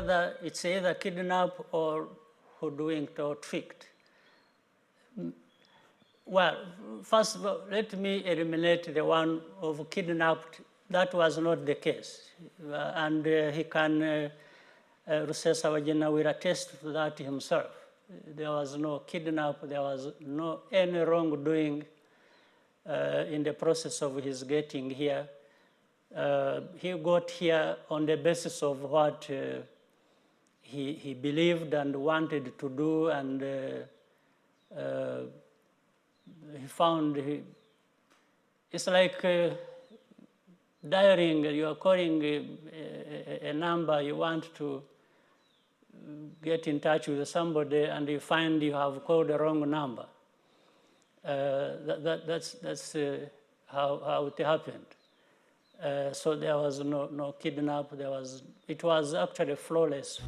whether it's either kidnap or hoodwinked or tricked. Well, first of all, let me eliminate the one of kidnapped. That was not the case. And he can, Rusesabagina will attest to that himself. There was no kidnap, there was no any wrongdoing in the process of his getting here. He got here on the basis of what he believed and wanted to do, and he found it's like dialing. You are calling a number, you want to get in touch with somebody, and you find you have called the wrong number. That's how it happened. So there was no kidnap. It was actually flawless.